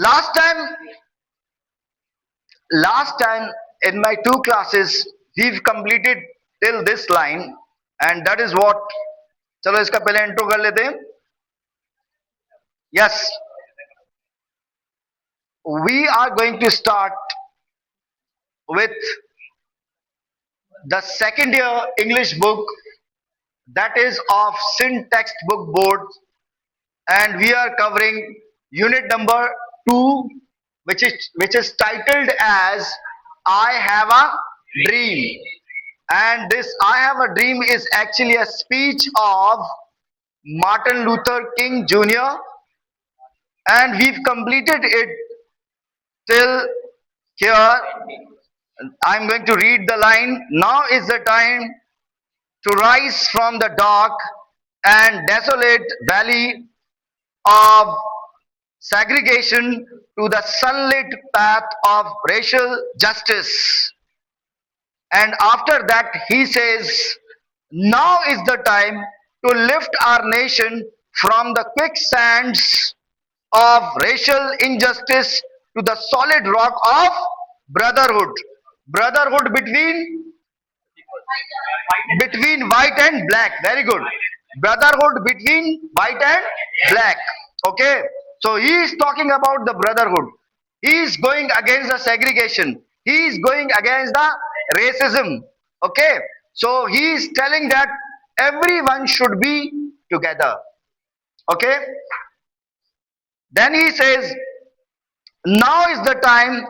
last time last time in my two classes we've completed till this line, and that is what. चलो इसका पहले intro कर लेते हैं. Yes, we are going to start with the second year English book, that is of Syntax Book Board, and we are covering unit number 2, which is titled as I Have a Dream. And this I Have a Dream is actually a speech of Martin Luther King Jr., and we've completed it till here. I'm going to read the line. Now is the time to rise from the dark and desolate valley of segregation to the sunlit path of racial justice. And after that, he says, now is the time to lift our nation from the quicksands of racial injustice to the solid rock of brotherhood. Brotherhood between white and black. Very good. Brotherhood between white and black. Okay. So he is talking about the brotherhood. He is going against the segregation. He is going against the racism. Okay. So he is telling that everyone should be together. Okay. Then he says, now is the time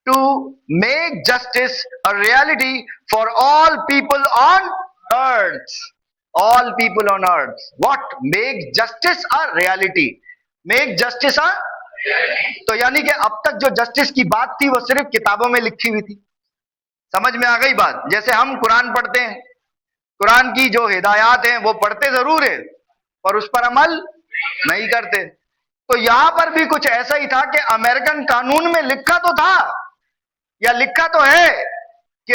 to make justice a reality for all people on earth. All people on earth. What? Make justice a reality. Make justice a. तो यानी कि अब तक जो justice की बात थी वो सिर्फ किताबों में लिखी हुई थी. समझ में आ गई बात? जैसे हम कुरान पढ़ते हैं, कुरान की जो हिदायत हैं वो पढ़ते जरूर है पर उस पर अमल नहीं करते. तो यहां पर भी कुछ ऐसा ही था कि अमेरिकन कानून में लिखा तो था या लिखा तो है कि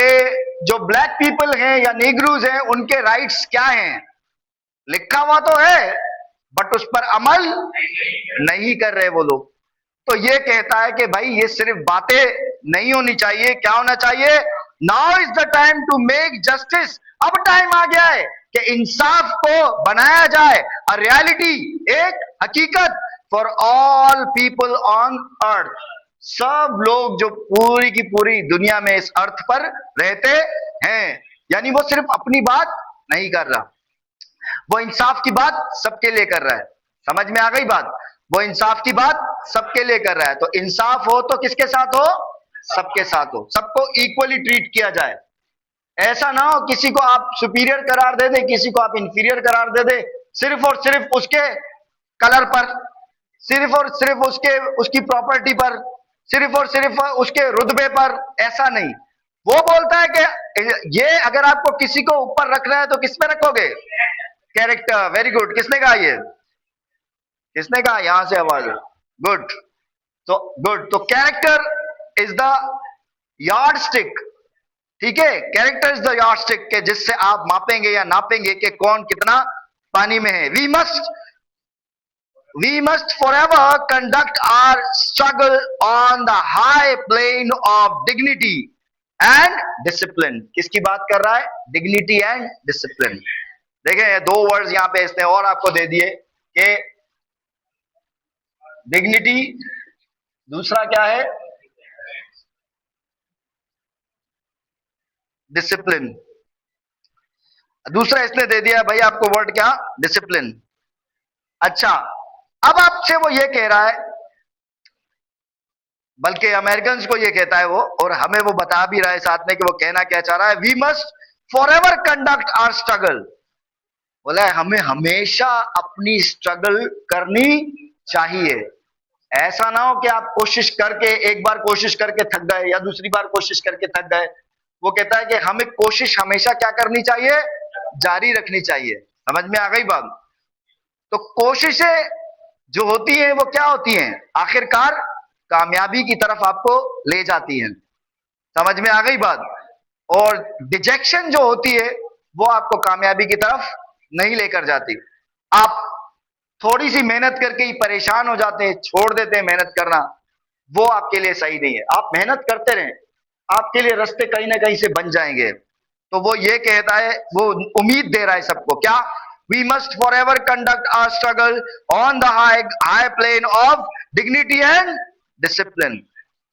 जो ब्लैक पीपल हैं या नीग्रूज हैं उनके राइट्स क्या हैं, लिखा हुआ तो है बट उस पर अमल नहीं कर रहे वो लोग. तो ये कहता है कि भाई ये सिर्फ बातें नहीं होनी चाहिए. क्या होना चाहिए? Now is the time to make justice. अब टाइम आ गया है कि इंसाफ को बनाया जाए, अ रियलिटी, एक हकीकत, for all people on earth. सब लोग जो पूरी की पूरी दुनिया में इस अर्थ पर रहते हैं. यानी वो सिर्फ अपनी बात नहीं कर रहा, वो इंसाफ की बात सबके लिए कर रहा है. समझ में आ गई बात? वो इंसाफ की बात सबके लिए कर रहा है. तो इंसाफ हो तो किसके साथ हो? सबके साथ हो. सबको इक्वली ट्रीट किया जाए. ऐसा ना हो किसी को आप सुपीरियर करार दे दे, किसी को आप इंफीरियर करार दे दे, सिर्फ और सिर्फ उसके कलर पर, सिर्फ और सिर्फ उसकी प्रॉपर्टी पर, सिर्फ और सिर्फ उसके रुतबे पर. ऐसा नहीं. वो बोलता है कि ये अगर आपको किसी को ऊपर रखना है तो किस पे रखोगे? कैरेक्टर. Very good. किसने कहा ये? किसने कहा? यहां से आवाज. गुड. तो गुड. तो character is the yard stick. ठीक है. Character is the yard stick के जिससे आप मापेंगे या नापेंगे कि कौन कितना पानी में है. We must forever conduct our struggle on the high plane of dignity and discipline. किसकी बात कर रहा है? Dignity and discipline. देखें ये दो वर्ड्स यहां पे इसने और आपको दे दिए कि डिग्निटी, दूसरा क्या है? डिसिप्लिन. दूसरा इसने दे दिया भाई आपको वर्ड क्या? डिसिप्लिन. अच्छा, अब आपसे वो ये कह रहा है, बल्कि अमेरिकन को ये कहता है वो, और हमें वो बता भी रहा है साथ में कि वो कहना क्या चाह रहा है. We must forever conduct our struggle. बोला है हमें हमेशा अपनी स्ट्रगल करनी चाहिए. ऐसा ना हो कि आप कोशिश करके, एक बार कोशिश करके थक गए या दूसरी बार कोशिश करके थक गए. वो कहता है कि हमें कोशिश हमेशा क्या करनी चाहिए? जारी रखनी चाहिए. समझ में आ गई बात? तो कोशिशें जो होती हैं वो क्या होती हैं? आखिरकार कामयाबी की तरफ आपको ले जाती हैं. समझ में आ गई बात? और डिजेक्शन जो होती है वो आपको कामयाबी की तरफ नहीं लेकर जाती. आप थोड़ी सी मेहनत करके ही परेशान हो जाते हैं, छोड़ देते हैं मेहनत करना. वो आपके लिए सही नहीं है। आप मेहनत करते रहें, आपके लिए रास्ते कहीं ना कहीं से बन जाएंगे। तो वो ये कहता है, वो उम्मीद दे रहा है सबको, क्या? We must for ever conduct our struggle on the high plane of dignity and discipline.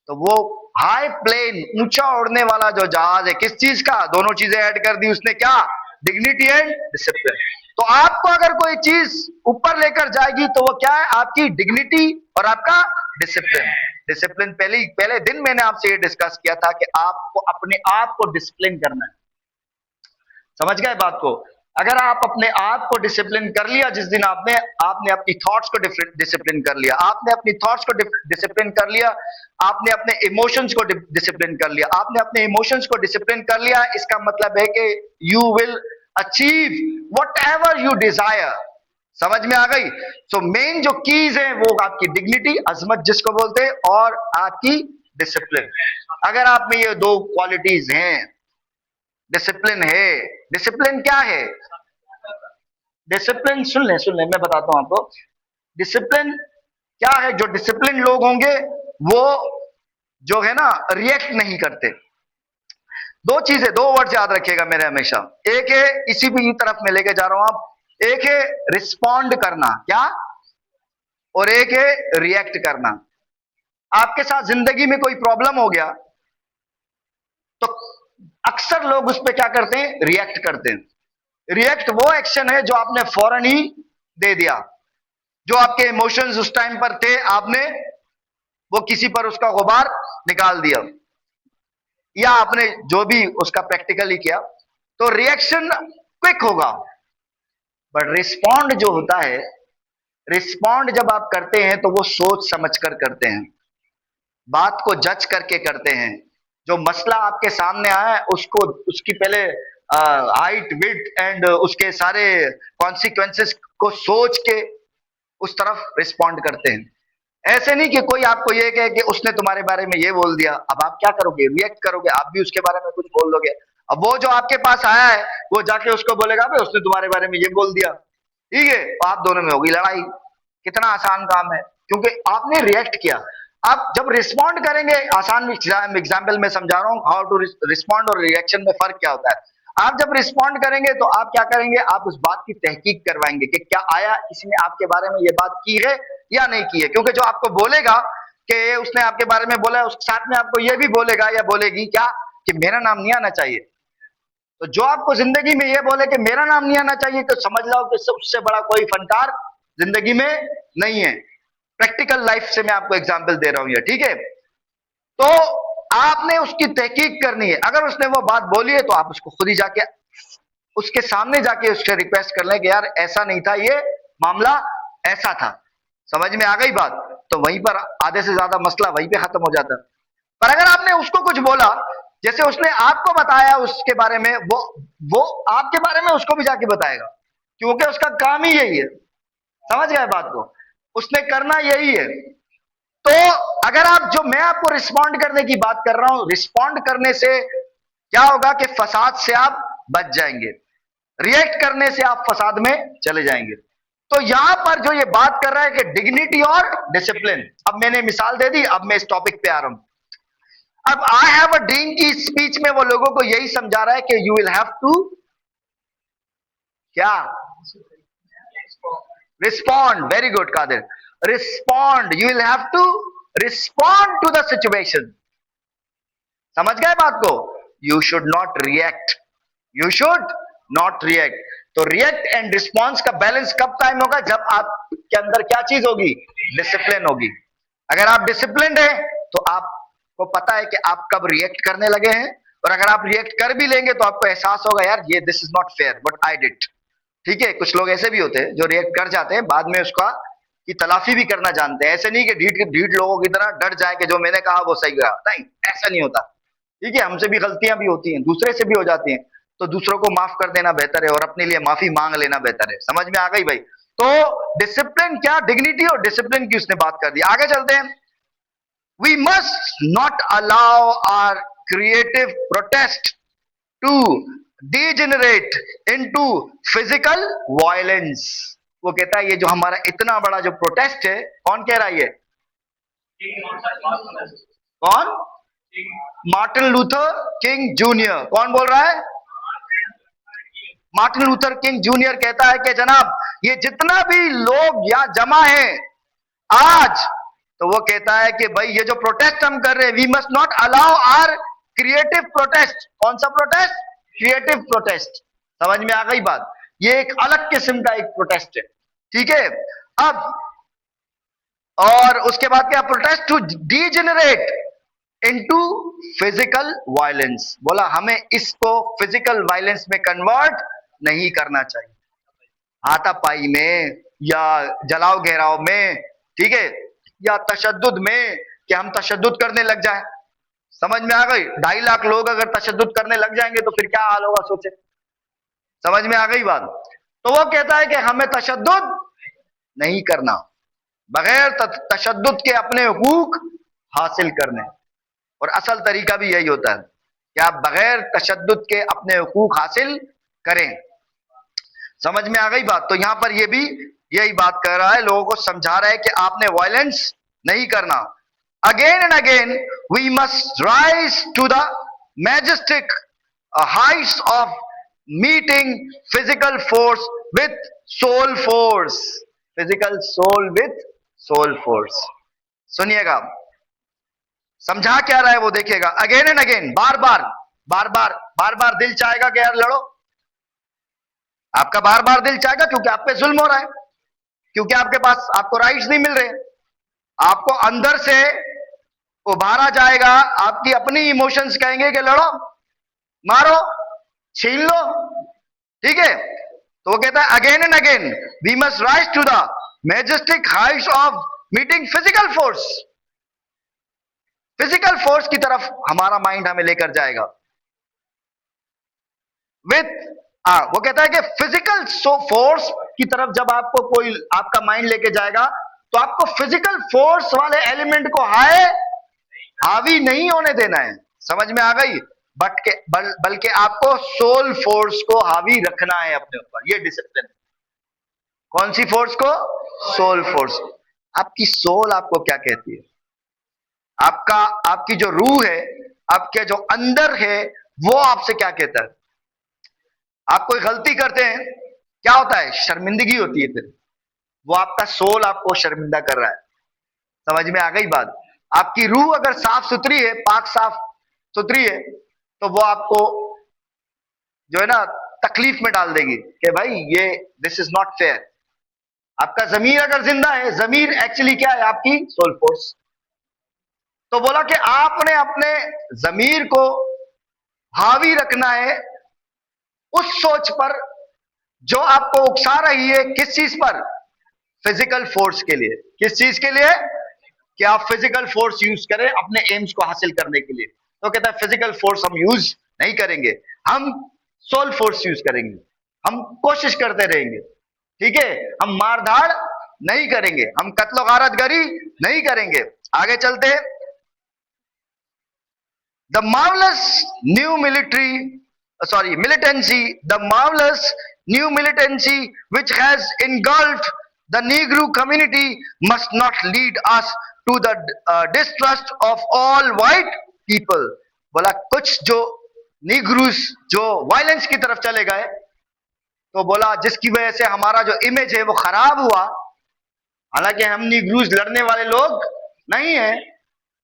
तो वो हाई प्लेन, ऊंचा उड़ने वाला जो जहाज है, किस चीज का? दोनों चीजें ऐड कर दी उसने, क्या? Dignity and discipline. तो आपको अगर कोई चीज ऊपर लेकर जाएगी तो वो क्या है? आपकी डिग्निटी और आपका डिसिप्लिन। डिसिप्लिन पहले पहले दिन मैंने आपसे ये डिस्कस किया था कि आपको अपने आप को डिसिप्लिन करना है। समझ गए बात को? अगर आप अपने आप को डिसिप्लिन कर लिया, जिस दिन आपने आपने अपनी थॉट्स को डिसिप्लिन कर लिया, आपने अपनी थॉट्स को डिसिप्लिन कर लिया, आपने अपने इमोशंस को डिसिप्लिन कर लिया, आपने अपने इमोशंस को डिसिप्लिन कर लिया, इसका मतलब है कि you will achieve what ever you desire. समझ में आ गई? सो मेन जो कीज है वो आपकी डिग्निटी, अजमत जिसको बोलते हैं, और आपकी डिसिप्लिन। अगर आप में ये दो क्वालिटीज हैं, डिसिप्लिन है। डिसिप्लिन क्या है? डिसिप्लिन सुन ले मैं बताता हूं आपको। डिसिप्लिन क्या है? जो डिसिप्लिन लोग होंगे वो जो है ना, रिएक्ट नहीं करते। दो चीजें, दो वर्ड याद रखिएगा मेरे हमेशा। एक है, इसी भी तरफ में लेके जा रहा हूं आप, एक है रिस्पॉन्ड करना, क्या? और एक है रिएक्ट करना। आपके साथ जिंदगी में कोई प्रॉब्लम हो गया तो अक्सर लोग उस पर क्या करते हैं? रिएक्ट करते हैं। रिएक्ट वो एक्शन है जो आपने फौरन ही दे दिया, जो आपके इमोशंस उस टाइम पर थे, आपने वो किसी पर उसका गुबार निकाल दिया, या आपने जो भी उसका प्रैक्टिकली किया। तो रिएक्शन क्विक होगा, बट रिस्पॉन्ड जो होता है, रिस्पॉन्ड जब आप करते हैं तो वो सोच समझ कर करते हैं, बात को जज करके करते हैं। जो मसला आपके सामने आया है उसको, उसकी पहले हाइट विड्थ एंड उसके सारे कॉन्सिक्वेंसेस को सोच के उस तरफ रिस्पॉन्ड करते हैं। ऐसे नहीं कि कोई आपको ये कहे कि उसने तुम्हारे बारे में ये बोल दिया, अब आप क्या करोगे? रिएक्ट करोगे, आप भी उसके बारे में कुछ बोल दोगे। अब वो जो आपके पास आया है वो जाके उसको बोलेगा भाई उसने तुम्हारे बारे में ये बोल दिया, ठीक है, तो आप दोनों में होगी लड़ाई। कितना आसान काम है, क्योंकि आपने रिएक्ट किया। आप जब रिस्पॉन्ड करेंगे, आसान एग्जाम्पल में समझा रहा हूं हाउ टू रिस्पॉन्ड और रिएक्शन में फर्क क्या होता है। आप जब रिस्पॉन्ड करेंगे तो आप क्या करेंगे? आप उस बात की तहकीक करवाएंगे कि क्या आया किसी ने आपके बारे में ये बात की है या नहीं की है। क्योंकि जो आपको बोलेगा कि उसने आपके बारे में बोला है, उसके साथ में आपको ये भी बोलेगा या बोलेगी क्या, कि मेरा नाम नहीं आना चाहिए। तो जो आपको जिंदगी में ये बोले कि मेरा नाम नहीं आना चाहिए, तो समझ लो कि उससे बड़ा कोई फनकार जिंदगी में नहीं है। प्रैक्टिकल लाइफ से मैं आपको एग्जाम्पल दे रहा हूं ये, ठीक है? तो आपने उसकी तहकीक करनी है। अगर उसने वो बात बोली है तो आप उसको खुद ही जाके उसके सामने जाके उससे रिक्वेस्ट कर लें कि यार ऐसा नहीं था, ये मामला ऐसा था। समझ में आ गई बात? तो वहीं पर आधे से ज्यादा मसला वहीं पे खत्म हो जाता है। पर अगर आपने उसको कुछ बोला, जैसे उसने आपको बताया उसके बारे में, वो आपके बारे में उसको भी जाके बताएगा, क्योंकि उसका काम ही यही है। समझ गए बात को? उसने करना यही है। तो अगर आप, जो मैं आपको रिस्पॉन्ड करने की बात कर रहा हूं, रिस्पॉन्ड करने से क्या होगा कि फसाद से आप बच जाएंगे, रिएक्ट करने से आप फसाद में चले जाएंगे। तो यहां पर जो ये बात कर रहा है कि डिग्निटी और डिसिप्लिन, अब मैंने मिसाल दे दी, अब मैं इस टॉपिक पे आ रहा हूं। अब आई हैव अ ड्रीम की स्पीच में वो लोगों को यही समझा रहा है कि यू विल हैव टू क्या? Respond. Very good Qadir, respond. You will have to respond to the situation. समझ गए बात को? You should not react, you should not react. तो रिएक्ट एंड रिस्पॉन्स का बैलेंस कब टाइम होगा? जब आपके अंदर क्या चीज होगी? डिसिप्लिन होगी। अगर आप डिसिप्लिन है तो आपको पता है कि आप कब रिएक्ट करने लगे हैं, और अगर आप रिएक्ट कर भी लेंगे तो आपको एहसास होगा यार ये this is not fair what I did. ठीक है? कुछ लोग ऐसे भी होते हैं जो रिएक्ट कर जाते हैं, बाद में उसका की तलाफी भी करना जानते हैं। ऐसे नहीं कि ढीठ लोगों की तरह डर जाए कि जो मैंने कहा वो सही रहा, नहीं, ऐसा नहीं होता। ठीक है? हमसे भी गलतियां भी होती हैं, दूसरे से भी हो जाती हैं, तो दूसरों को माफ कर देना बेहतर है और अपने लिए माफी मांग लेना बेहतर है। समझ में आ गई भाई? तो डिसिप्लिन क्या, डिग्निटी और डिसिप्लिन की उसने बात कर दी। आगे चलते हैं। We must not allow our creative protest to degenerate into physical violence। वो कहता है ये जो हमारा इतना बड़ा जो प्रोटेस्ट है, कौन कह रहा है? कौन? Martin Luther king junior. कौन बोल रहा है? मार्टिन लूथर किंग जूनियर कहता है कि जनाब ये जितना भी लोग यहाँ जमा हैं आज, तो वो कहता है कि भाई ये जो प्रोटेस्ट हम कर रहे हैं, we must not allow our creative protest. कौन सा प्रोटेस्ट? Creative protest. समझ में आ गई बात? ये एक अलग किस्म का एक प्रोटेस्ट है, ठीक है। अब और उसके बाद क्या? Protest to degenerate into physical violence. बोला हमें इसको फिजिकल वायलेंस में कन्वर्ट नहीं करना चाहिए, हाथापाई में या जलाओ घेराव में, ठीक है, या तशद्दुद में कि हम तशद्दुद करने लग जाएं। समझ में आ गई? 2.5 लाख लोग अगर तशद्दुद करने लग जाएंगे तो फिर क्या हाल होगा, सोचे। समझ में आ गई बात? तो वो कहता है कि हमें तशद्दुद नहीं करना, बगैर तशद्दुद के अपने हुकूक हासिल करने। और असल तरीका भी यही होता है कि आप बगैर तशद्दुद के अपने हुकूक हासिल करें। समझ में आ गई बात? तो यहां पर ये भी यही बात कर रहा है, लोगों को समझा रहा है कि आपने वायलेंस नहीं करना। Again and again we must rise to the majestic heights of meeting physical force with soul force. Physical soul with soul force. सुनिएगा, समझा क्या रहा है वो देखिएगा। अगेन एंड अगेन, बार बार बार बार बार बार दिल चाहेगा कि यार लड़ो, आपका बार बार दिल चाहेगा क्योंकि आप पे जुल्म हो रहा है, क्योंकि आपके पास आपको राइट्स नहीं मिल रहे, आपको अंदर से उभारा जाएगा, आपकी अपनी इमोशंस कहेंगे कि लड़ो, मारो, छीन लो, ठीक है। तो वो कहता है again and again we must rise to the majestic heights of meeting physical force. Physical force की तरफ हमारा माइंड हमें लेकर जाएगा विथ वो कहता है कि फिजिकल फोर्स की तरफ जब आपको कोई आपका माइंड लेके जाएगा तो आपको फिजिकल फोर्स वाले एलिमेंट को हावी नहीं होने देना है। समझ में आ गई? बल्कि आपको सोल फोर्स को हावी रखना है अपने ऊपर। ये डिसिप्लिन। कौन सी फोर्स को? Soul force. आपकी सोल आपको क्या कहती है? आपकी जो रूह है, आपके जो अंदर है, वो आपसे क्या कहता है? आप कोई गलती करते हैं, क्या होता है? शर्मिंदगी होती है। फिर वो आपका सोल आपको शर्मिंदा कर रहा है। समझ में आ गई बात? आपकी रूह अगर साफ सुथरी है, पाक साफ सुथरी है, तो वो आपको जो है ना तकलीफ में डाल देगी कि भाई ये दिस इज नॉट फेयर। आपका जमीर अगर जिंदा है, जमीर एक्चुअली क्या है? आपकी सोल फोर्स। तो बोला कि आपने अपने जमीर को हावी रखना है उस सोच पर जो आपको उकसा रही है। किस चीज पर? फिजिकल फोर्स के लिए। किस चीज के लिए? कि आप फिजिकल फोर्स यूज करें अपने एम्स को हासिल करने के लिए। तो कहता है फिजिकल फोर्स हम यूज नहीं करेंगे, हम सोल फोर्स यूज करेंगे, हम कोशिश करते रहेंगे, ठीक है। हम मारधाड़ नहीं करेंगे, हम कत्लो गारतगरी नहीं करेंगे। आगे चलते हैं। The marvelous new militancy, the marvelous new militancy which has engulfed the Negro community must not lead us to the distrust of all white people. बोला कुछ जो नीग्रूस जो वायलेंस की तरफ चले गए, तो बोला जिसकी वजह से हमारा जो इमेज है वो खराब हुआ। हालांकि हम नीग्रूस लड़ने वाले लोग नहीं हैं,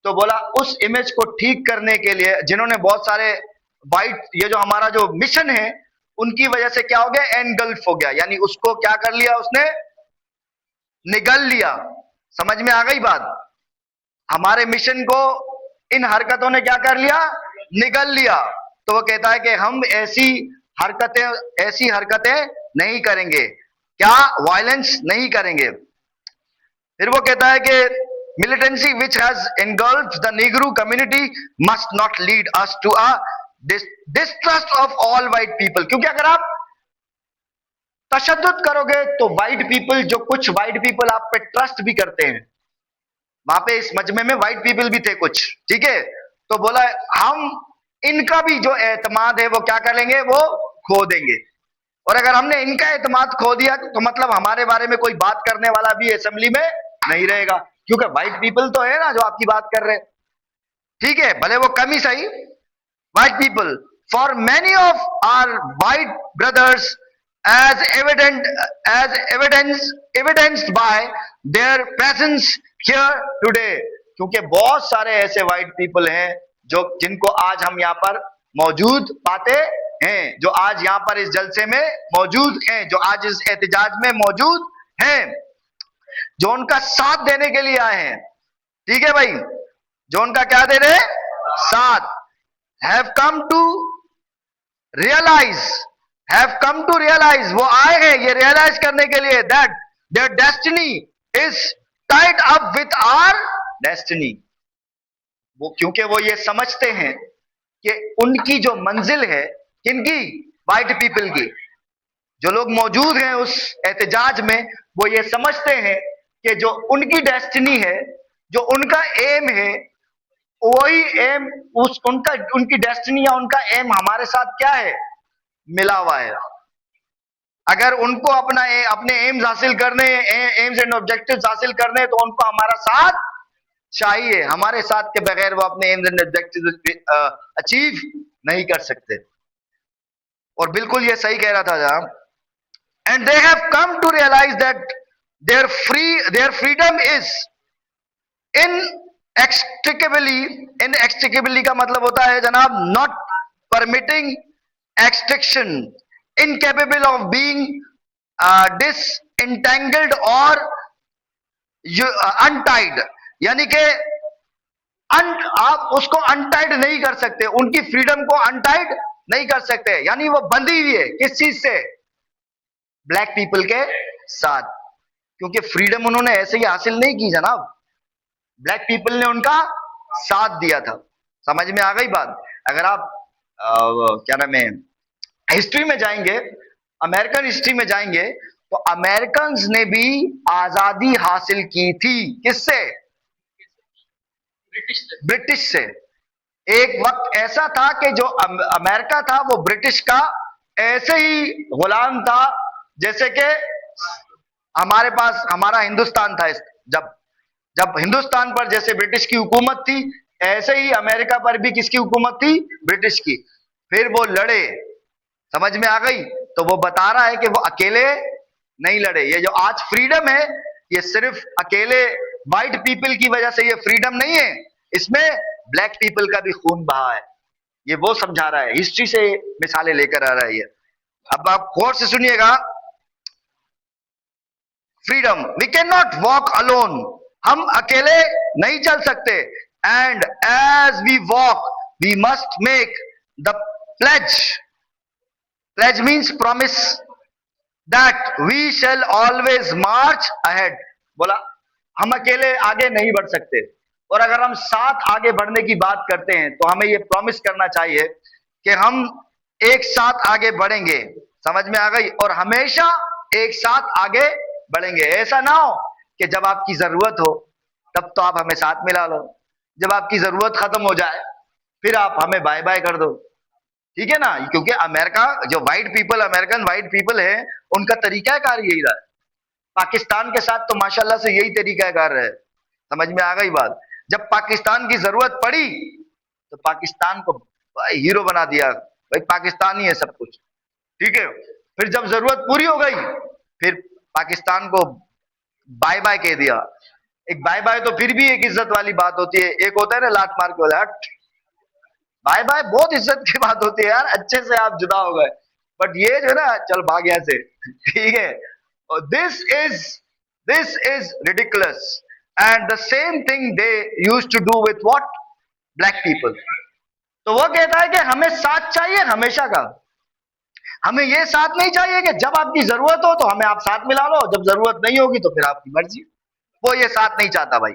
तो बोला उस इमेज को ठीक करने के लिए जिन्होंने बहुत सारे वाइट, ये जो हमारा जो मिशन है उनकी वजह से क्या हो गया? एनगल्फ हो गया, यानी उसको क्या कर लिया? उसने निगल लिया। समझ में आ गई बात? हमारे मिशन को इन हरकतों ने क्या कर लिया? निगल लिया। तो वो कहता है कि हम ऐसी हरकतें नहीं करेंगे, क्या? वायलेंस नहीं करेंगे। फिर वो कहता है कि militancy which has engulfed the Negro community must not lead us to a distrust of all white people. क्योंकि अगर आप तशद्दुद करोगे तो व्हाइट पीपल, जो कुछ व्हाइट पीपल आप पे ट्रस्ट भी करते हैं, वहां पे इस मजमे में व्हाइट पीपल भी थे कुछ, ठीक है। तो बोला हम इनका भी जो एतमाद है वो क्या कर लेंगे? वो खो देंगे। और अगर हमने इनका एतमाद खो दिया तो मतलब हमारे बारे में कोई बात करने वाला भी असेंबली में नहीं रहेगा, क्योंकि व्हाइट पीपल तो है ना जो आपकी बात कर रहे हैं, ठीक है, भले वो कम ही सही। White people, for many of our white brothers as evident as evidenced by their presence here today, क्योंकि बहुत सारे ऐसे व्हाइट पीपल हैं जो जिनको आज हम यहाँ पर मौजूद पाते हैं, जो आज यहाँ पर इस जलसे में मौजूद हैं, जो आज इस एहतजाज में मौजूद हैं, जो उनका साथ देने के लिए आए हैं। ठीक है भाई, जो उनका क्या दे रहे हैं, साथ। हैव कम टू रियलाइज, वो आए हैं ये रियलाइज करने के लिए that their destiny is tied up with our destiny. वो क्योंकि वो ये समझते हैं कि उनकी जो मंजिल है, किनकी, व्हाइट पीपल की, जो लोग मौजूद हैं उस एहतजाज में, वो ये समझते हैं कि जो उनकी डेस्टिनी है, जो उनका एम है, वही एम उनकी डेस्टिनी या उनका एम हमारे साथ क्या है, मिला हुआ है। अगर उनको अपने एम्स हासिल करने, एम्स एंड ऑब्जेक्टिव्स हासिल करने, तो उनको हमारा साथ चाहिए। हमारे साथ के बगैर वो अपने एम्स एंड ऑब्जेक्टिव्स अचीव नहीं कर सकते। और बिल्कुल ये सही कह रहा था जहां, and they have come to realize that their freedom is inextricably का मतलब होता है जनाब not permitting extraction, incapable of being disentangled और अनटाइड, यानी कि आप उसको अनटाइड नहीं कर सकते, उनकी फ्रीडम को अनटाइड नहीं कर सकते, यानी वो बंधी हुई है किस चीज से, ब्लैक पीपल के साथ। क्योंकि फ्रीडम उन्होंने ऐसे ही हासिल नहीं की जनाब, ब्लैक पीपल ने उनका साथ दिया था। समझ में आ गई बात। अगर आप क्या नाम है, हिस्ट्री में जाएंगे, अमेरिकन हिस्ट्री में जाएंगे, तो अमेरिकन ने भी आजादी हासिल की थी, किससे, ब्रिटिश से। एक वक्त ऐसा था कि जो अमेरिका था वो ब्रिटिश का ऐसे ही गुलाम था, जैसे कि हमारे पास हमारा हिंदुस्तान था। जब हिंदुस्तान पर जैसे ब्रिटिश की हुकूमत थी, ऐसे ही अमेरिका पर भी किसकी हुकूमत थी, ब्रिटिश की। फिर वो लड़े, समझ में आ गई। तो वो बता रहा है कि वो अकेले नहीं लड़े। ये जो आज फ्रीडम है, ये सिर्फ अकेले व्हाइट पीपल की वजह से ये फ्रीडम नहीं है, इसमें ब्लैक पीपल का भी खून बहा है। ये वो समझा रहा है, हिस्ट्री से मिसालें लेकर आ रहा है ये। अब आप गौर से सुनिएगा, freedom, we can not walk alone, हम अकेले नहीं चल सकते। And as we walk we must make the pledge, pledge means promise, that we shall always march ahead. बोला हम अकेले आगे नहीं बढ़ सकते, और अगर हम साथ आगे बढ़ने की बात करते हैं तो हमें ये प्रॉमिस करना चाहिए कि हम एक साथ आगे बढ़ेंगे। समझ में आ गई। और हमेशा एक साथ आगे बढ़ेंगे। ऐसा ना हो कि जब आपकी जरूरत हो तब तो आप हमें साथ मिला लो, जब आपकी जरूरत खत्म हो जाए फिर आप हमें बाय बाय कर दो। ठीक है ना। क्योंकि अमेरिका जो white people, American white people है, उनका तरीकाकार यही रहा है। पाकिस्तान के साथ तो माशाल्लाह से यही तरीकाकार है। समझ में आ गई बात। जब पाकिस्तान की जरूरत पड़ी तो पाकिस्तान को हीरो बना दिया, भाई पाकिस्तान ही है सब कुछ। ठीक है। फिर जब जरूरत पूरी हो गई फिर पाकिस्तान को बाय बाय कह दिया। एक बाय बाय तो फिर भी एक इज्जत वाली बात होती है, एक होता है ना लात मार के बोला बाय बाय, बहुत इज्जत की बात होती है यार, अच्छे से आप जुदा हो गए। बट ये जो है ना, चल भाग यहाँ से, ठीक है। This is ridiculous and the same thing they used to do with what, black people. तो वो कहता है कि हमें साथ चाहिए हमेशा का, हमें ये साथ नहीं चाहिए कि जब आपकी जरूरत हो तो हमें आप साथ मिला लो, जब जरूरत नहीं होगी तो फिर आपकी मर्जी। वो ये साथ नहीं चाहता भाई।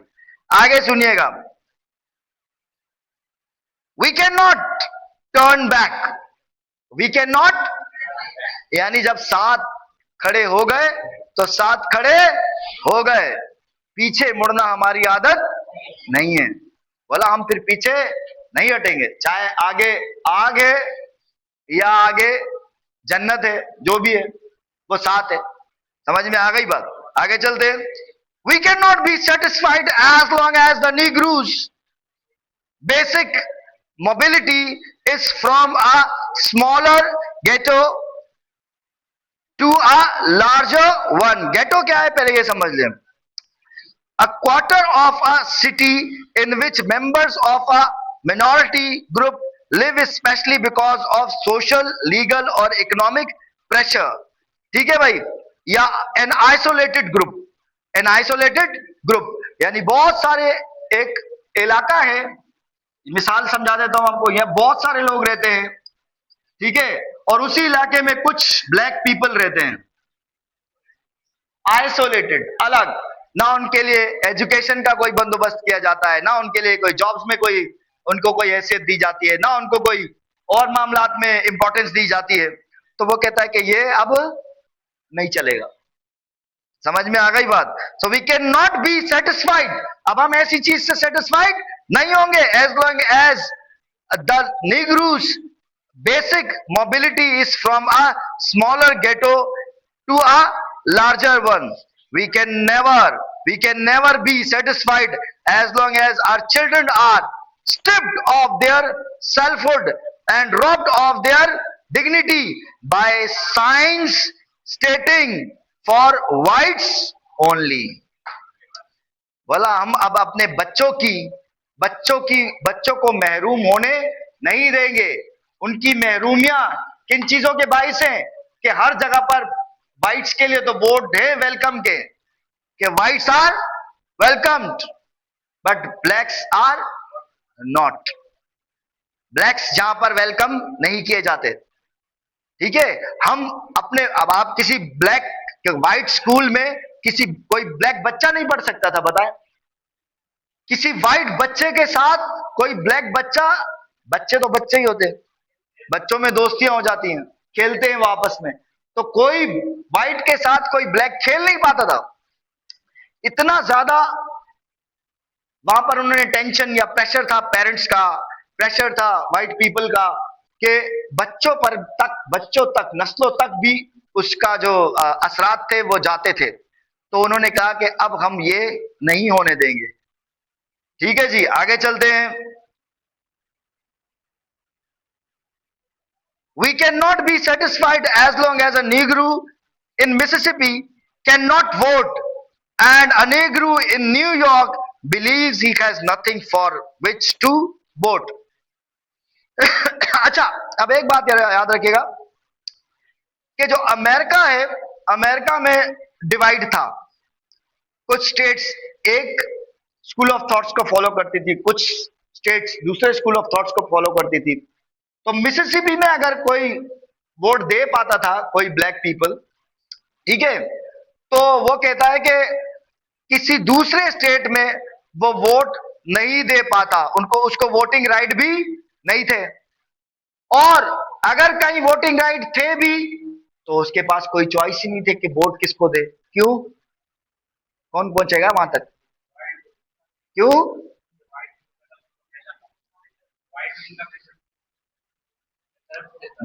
आगे सुनिएगा, we can not turn back, we can not, यानी जब साथ खड़े हो गए तो साथ खड़े हो गए, पीछे मुड़ना हमारी आदत नहीं है। बोला हम फिर पीछे नहीं हटेंगे, चाहे आगे आगे या आगे जन्नत है, जो भी है वो साथ है। समझ में आ गई बात। आगे चलते हैं। We cannot be satisfied as long as the Negroes' basic mobility is from a smaller ghetto to a larger one. Ghetto क्या है पहले ये समझ लें. A quarter of a city in which members of a minority group live, especially because of social, legal or economic pressure. ठीक है भाई. या an isolated group. An isolated group यानी बहुत सारे एक इलाका है, मिसाल समझा देता हूं आपको. यहाँ बहुत सारे लोग रहते हैं, ठीक है, और उसी इलाके में कुछ ब्लैक पीपल रहते हैं. आइसोलेटेड, अलग. ना उनके लिए एजुकेशन का कोई बंदोबस्त किया जाता है, ना उनके लिए कोई जॉब्स में कोई उनको कोई हैसियत दी जाती है, ना उनको कोई और मामलात में इंपॉर्टेंस दी जाती है. तो वो कहता है कि ये अब नहीं चलेगा. समझ में आ गई बात. So we can not be satisfied. अब हम ऐसी चीज से सेटिस्फाइड नहीं होंगे as long as the Negro's basic mobility is from a smaller ghetto to a larger one. We can never be satisfied as long as our children are stripped of their selfhood and robbed of their dignity by signs stating for whites only. बोला हम अब अपने बच्चों को महरूम होने नहीं देंगे. उनकी महरूमियां किन चीजों के बाइस हैं कि हर जगह पर व्हाइट्स के लिए तो बोर्ड है वेलकम के कि whites are welcomed but blacks are not. Blacks जहां पर वेलकम नहीं किए जाते. ठीक है. हम अपने अब आप किसी ब्लैक व्हाइट स्कूल में कोई ब्लैक बच्चा नहीं पढ़ सकता था, बताएं. किसी व्हाइट बच्चे के साथ कोई ब्लैक बच्चे तो बच्चे ही होते हैं, बच्चों में दोस्तियां हो जाती हैं, खेलते हैं आपस में. तो कोई व्हाइट के साथ कोई ब्लैक खेल नहीं पाता था. इतना ज्यादा वहां पर उन्होंने टेंशन या प्रेशर था, पेरेंट्स का प्रेशर था, व्हाइट पीपल का, कि बच्चों तक नस्लों तक भी उसका जो असरात थे वो जाते थे. तो उन्होंने कहा कि अब हम ये नहीं होने देंगे. ठीक है जी, आगे चलते हैं. We cannot be satisfied as long as a Negro in Mississippi cannot vote and a Negro in New York believes he has nothing for which to vote. अच्छा, अब एक बात याद रखिएगा कि जो अमेरिका है, अमेरिका में डिवाइड था. कुछ स्टेट्स एक स्कूल ऑफ थॉट्स को फॉलो करती थी, कुछ स्टेट्स दूसरे स्कूल ऑफ थॉट्स को फॉलो करती थी. तो मिसिसिपी में अगर कोई वोट दे पाता था कोई ब्लैक पीपल, ठीक है, तो वो कहता है कि किसी दूसरे स्टेट में वो वोट नहीं दे पाता, उसको वोटिंग राइट भी नहीं थे. और अगर कहीं वोटिंग राइट थे भी तो उसके पास कोई चॉइस ही नहीं थे कि वोट किसको दे. क्यों? कौन पहुंचेगा वहां तक? क्यों?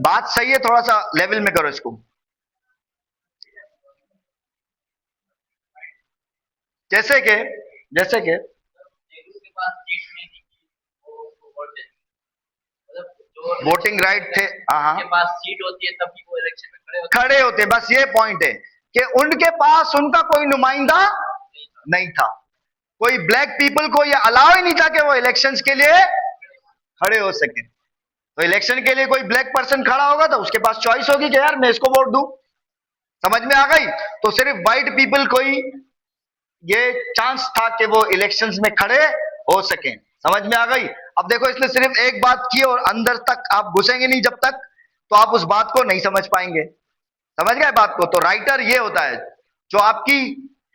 बात सही है, थोड़ा सा लेवल में करो इसको. जैसे के वोटिंग राइट थे, हाँ, पास सीट होती है तभी वो इलेक्शन में खड़े होते हैं. बस ये पॉइंट है कि उनके पास उनका कोई नुमाइंदा नहीं था. कोई ब्लैक पीपल को ये अलाउ ही नहीं था कि वो इलेक्शंस के लिए खड़े हो सके. तो इलेक्शन के लिए कोई ब्लैक पर्सन खड़ा होगा तो उसके पास चॉइस होगी कि यार मैं इसको वोट दूं. समझ में आ गई? तो सिर्फ व्हाइट पीपल को ही ये चांस था कि वो इलेक्शंस में खड़े हो सके. समझ में आ गई? अब देखो, इसलिए सिर्फ एक बात की और अंदर तक आप घुसेंगे नहीं जब तक, तो आप उस बात को नहीं समझ पाएंगे. समझ गए बात को? तो राइटर ये होता है जो आपकी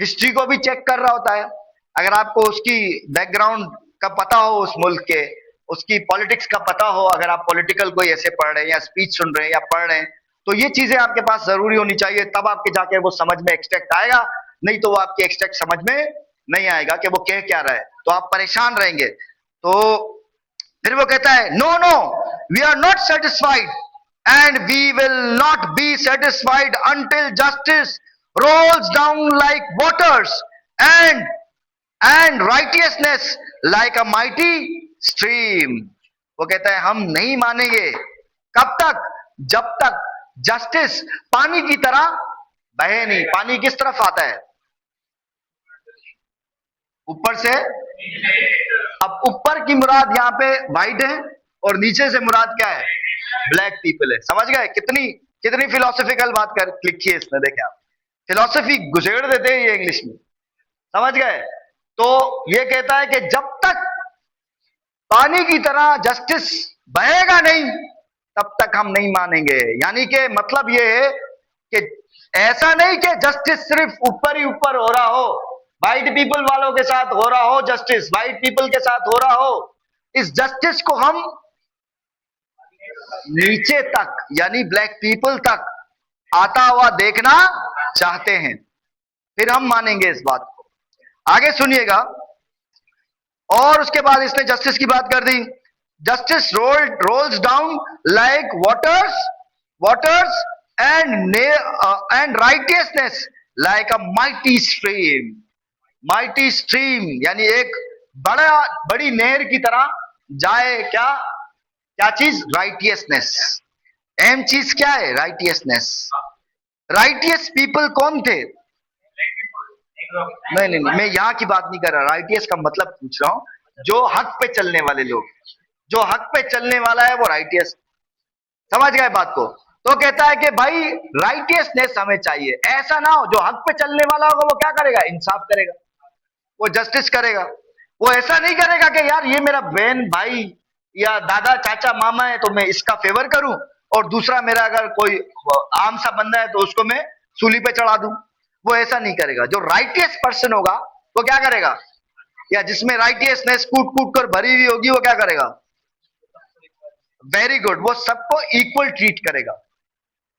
हिस्ट्री को भी चेक कर रहा होता है. अगर आपको उसकी बैकग्राउंड का पता हो, उस मुल्क के उसकी पॉलिटिक्स का पता हो, अगर आप पॉलिटिकल कोई ऐसे पढ़ रहे हैं या स्पीच सुन रहे हैं या पढ़ रहे हैं, तो ये चीजें आपके पास जरूरी होनी चाहिए. तब आपके जाके वो समझ में एक्सट्रैक्ट आएगा. नहीं तो वो आपके एक्सट्रैक्ट समझ में नहीं आएगा कि वो कह क्या रहा है, तो आप परेशान रहेंगे. तो फिर वो कहता है, no we are not satisfied and we will not be satisfied until justice rolls down like waters and and righteousness like a mighty stream. वो कहता है हम नहीं मानेंगे, कब तक? जब तक जस्टिस पानी की तरह बहे नहीं। पानी किस तरफ आता है? ऊपर से। अब ऊपर की मुराद यहां पे वाइट है और नीचे से मुराद क्या है? ब्लैक पीपल है। समझ गए? कितनी कितनी फिलोसफिकल बात कर लिखी है इसने, देखें आप, फिलोसफी गुजेड़ देते हैं ये इंग्लिश में। समझ गए? तो ये कहता है कि जब तक पानी की तरह जस्टिस बहेगा नहीं तब तक हम नहीं मानेंगे। यानी कि मतलब ये है कि ऐसा नहीं कि जस्टिस सिर्फ ऊपर ही ऊपर हो रहा हो, व्हाइट पीपल वालों के साथ हो रहा हो जस्टिस, व्हाइट पीपल के साथ हो रहा हो। इस जस्टिस को हम नीचे तक यानी ब्लैक पीपल तक आता हुआ देखना चाहते हैं, फिर हम मानेंगे इस बात को। आगे सुनिएगा। और उसके बाद इसने जस्टिस की बात कर दी। Justice rolls down like waters and righteousness like a mighty stream. Mighty stream यानी एक बड़ी नहर की तरह जाए। क्या क्या चीज? राइटियसनेस। अहम चीज क्या है? राइटियसनेस। राइटियस पीपल कौन थे? नहीं, मैं यहां की बात नहीं कर रहा, राइटियस का मतलब पूछ रहा हूं। जो हक पे चलने वाले लोग, जो हक पे चलने वाला है वो राइटियस। समझ गए बात को? तो कहता है कि भाई राइटियसनेस हमें चाहिए। ऐसा ना हो जो हक पे चलने वाला होगा वो क्या करेगा? इंसाफ करेगा, वो जस्टिस करेगा। वो ऐसा नहीं करेगा कि यार ये मेरा बहन भाई या दादा चाचा मामा है तो मैं इसका फेवर करूं और दूसरा मेरा अगर कोई आम सा बंदा है तो उसको मैं सूली पे चढ़ा दूं। वो ऐसा नहीं करेगा। जो राइटियस पर्सन होगा वो क्या करेगा? या जिसमें राइटियसनेस कूट कूट कर भरी हुई होगी वो क्या करेगा? वेरी गुड, वो सबको इक्वल ट्रीट करेगा।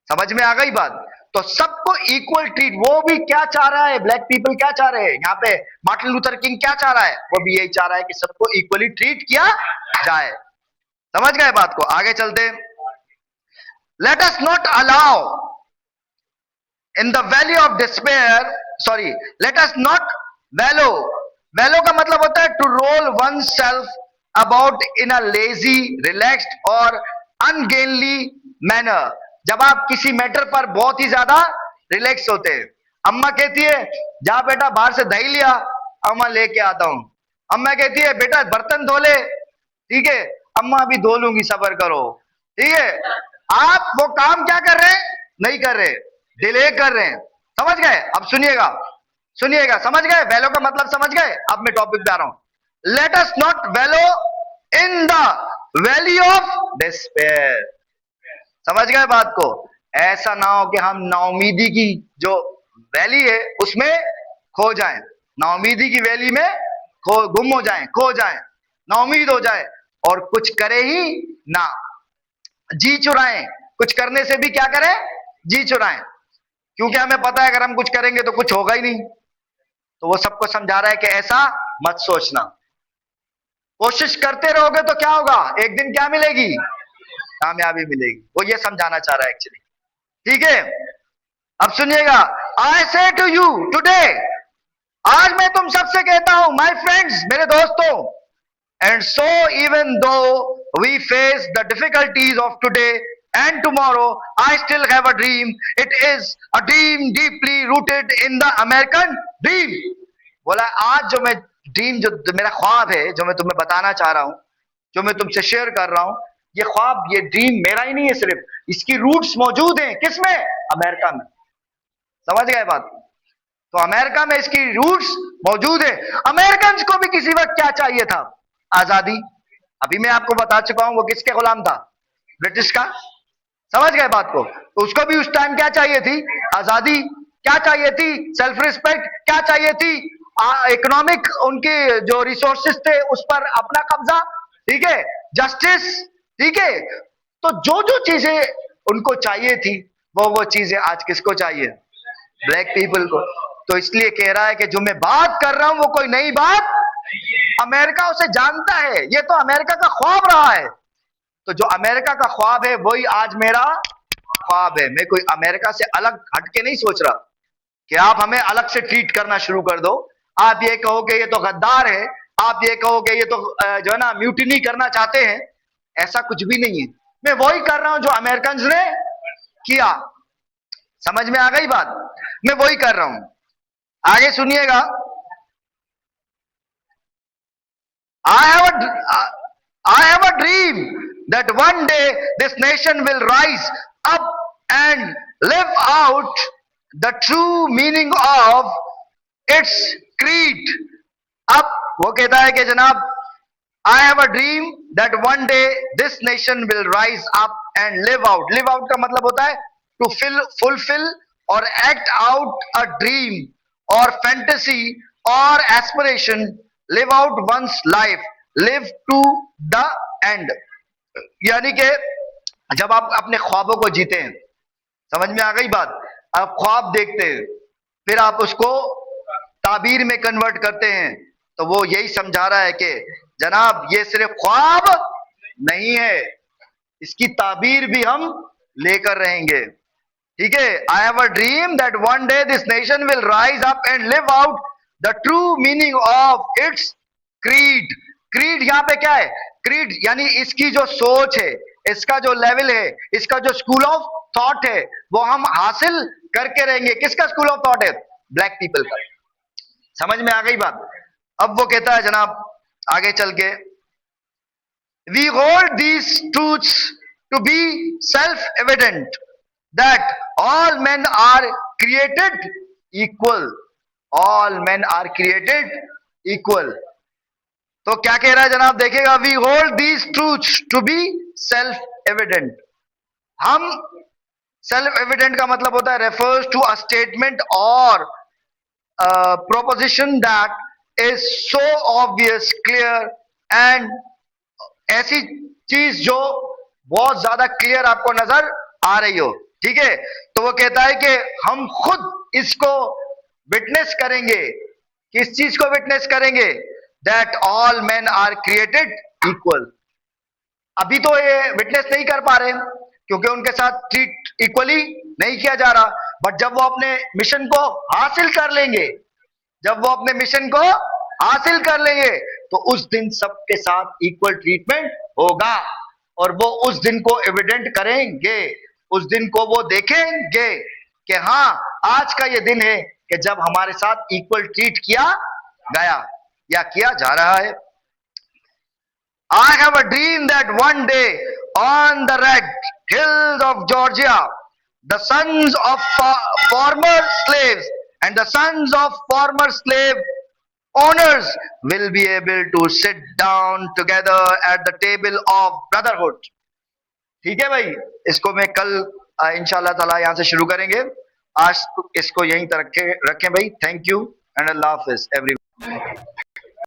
समझ में आ गई बात? तो सबको इक्वल ट्रीट। वो भी क्या चाह रहा है? ब्लैक पीपल क्या चाह रहे हैं? यहाँ पे मार्टिन लूथर किंग क्या चाह रहा है? वो भी यही चाह रहा है कि सबको इक्वली ट्रीट किया जाए। समझ गए बात को? आगे चलते। Let us not allow in the valley of despair, sorry, let us not wallow. Wallow का मतलब होता है to roll one self about in a lazy, relaxed और अनगेनली मैनर। जब आप किसी मैटर पर बहुत ही ज्यादा रिलैक्स होते हैं। अम्मा कहती है जा बेटा बाहर से दही लिया, अम्मा लेके आता हूं। अम्मा कहती है बेटा बर्तन धो ले, ठीक है अम्मा अभी धो लूंगी सब्र करो, ठीक है। आप वो काम क्या कर रहे हैं? नहीं कर रहे, डिले कर रहे हैं। समझ गए? अब सुनिएगा, सुनिएगा, समझ गए? वैलो का मतलब समझ गए? अब मैं टॉपिक पे आ रहा हूं। Late us not वैलो in the valley of despair. समझ गए बात को? ऐसा ना हो कि हम नाउमीदी की जो वैली है उसमें खो जाएं, नाउमीदी की वैली में गुम हो जाएं, खो जाएं, नाउमीद हो जाए और कुछ करे ही ना, जी चुराएं। कुछ करने से भी क्या करें? जी चुराएं। क्योंकि हमें पता है अगर हम कुछ करेंगे तो कुछ होगा ही नहीं। तो वो सबको समझा रहा है कि ऐसा मत सोचना, कोशिश करते रहोगे तो क्या होगा? एक दिन क्या मिलेगी? कामयाबी मिलेगी। वो ये समझाना चाह रहा है एक्चुअली, ठीक है। अब सुनिएगा। आई से टू यू टुडे, आज मैं तुम सबसे कहता हूं, माय फ्रेंड्स, मेरे दोस्तों, and so even though we face the difficulties of today and tomorrow, I still have a dream. It is a dream deeply rooted in the American dream. बोला आज जो मैं ड्रीम, जो मेरा ख्वाब है, जो मैं तुम्हें बताना चाह रहा हूं, जो मैं तुमसे शेयर कर रहा हूं, ये ख्वाब, ये ड्रीम मेरा ही नहीं है सिर्फ, इसकी रूट्स मौजूद हैं किसमें? अमेरिका में। समझ गए बात? तो अमेरिका में इसकी रूट्स मौजूद है। अमेरिकन को भी किसी वक्त क्या चाहिए था? आजादी। अभी मैं आपको बता चुका हूं वो किसके गुलाम था? ब्रिटिश का। समझ गए बात को? तो उसको भी उस टाइम क्या चाहिए थी? आजादी। क्या चाहिए थी? Self respect. क्या चाहिए थी? इकोनॉमिक, उनके जो रिसोर्सेस थे उस पर अपना कब्जा, ठीक है, जस्टिस, ठीक है। तो जो जो चीजें उनको चाहिए थी वो चीजें आज किसको चाहिए? ब्लैक पीपल को। तो इसलिए कह रहा है कि जो मैं बात कर रहा हूं वो कोई नई बात, अमेरिका उसे जानता है, ये तो अमेरिका का ख्वाब रहा है। तो जो अमेरिका का ख्वाब है वही आज मेरा ख्वाब है। मैं कोई अमेरिका से अलग हटके नहीं सोच रहा कि आप हमें अलग से ट्रीट करना शुरू कर दो। आप ये कहोगे ये तो गद्दार है, आप ये कहोगे ये तो जो है ना म्यूटिनी करना चाहते हैं। ऐसा कुछ भी नहीं है, मैं वही कर रहा हूं जो अमेरिकन ने किया। समझ में आ गई बात? मैं वही कर रहा हूं। आगे सुनिएगा। I have a dream that one day this nation will rise up and live out the true meaning of its creed. अब वो कहता है कि जनाब, I have a dream that one day this nation will rise up and live out. Live out का मतलब होता है to fulfill or act out a dream or fantasy or aspiration. Live out one's life. Live to the end. यानी कि जब आप अपने ख्वाबों को जीते हैं, समझ में आ गई बात? आप ख्वाब देखते हैं, फिर आप उसको ताबीर में कन्वर्ट करते हैं, तो वो यही समझा रहा है कि जनाब ये सिर्फ ख्वाब नहीं है, इसकी ताबीर भी हम लेकर रहेंगे। ठीक है, आई have a dream that one day this nation will rise up and live out the true meaning of its creed. Creed यहां पे क्या है? क्रीड यानी इसकी जो सोच है, इसका जो लेवल है, इसका जो स्कूल ऑफ थॉट है, वो हम हासिल करके रहेंगे। किसका स्कूल ऑफ थॉट है? ब्लैक पीपल का। समझ में आ गई बात? अब वो कहता है जनाब आगे चल के, we hold these truths to be self evident that all men are created equal. All men are created equal. तो क्या कह रहा है जनाब? देखिएगा, we hold these truths to be self evident. हम सेल्फ एविडेंट का मतलब होता है रेफर्स टू अ स्टेटमेंट और proposition that is so obvious, clear and ऐसी चीज जो बहुत ज्यादा क्लियर आपको नजर आ रही हो। ठीक है, तो वो कहता है कि हम खुद इसको विटनेस करेंगे। किस चीज को विटनेस करेंगे? That all man are created equal. अभी तो ये विटनेस नहीं कर पा रहे क्योंकि उनके साथ ट्रीट इक्वली नहीं किया जा रहा, बट जब वो अपने मिशन को हासिल कर लेंगे, जब वो अपने मिशन को हासिल कर लेंगे, तो उस दिन सबके साथ इक्वल ट्रीटमेंट होगा और वो उस दिन को एविडेंट करेंगे। उस दिन को वो देखेंगे कि हाँ, आज का ये दिन है कि जब हमारे साथ इक्वल ट्रीट किया गया या किया जा रहा है। I have a dream that one day on the red hills of Georgia, the sons of former slaves and the sons of former slave owners will be able to sit down together at the table of brotherhood. ठीक है भाई, इसको मैं कल इंशाल्लाह ताला यहाँ से शुरू करेंगे। आज इसको यहीं तक रखें भाई। Thank you and Allah Hafiz everyone.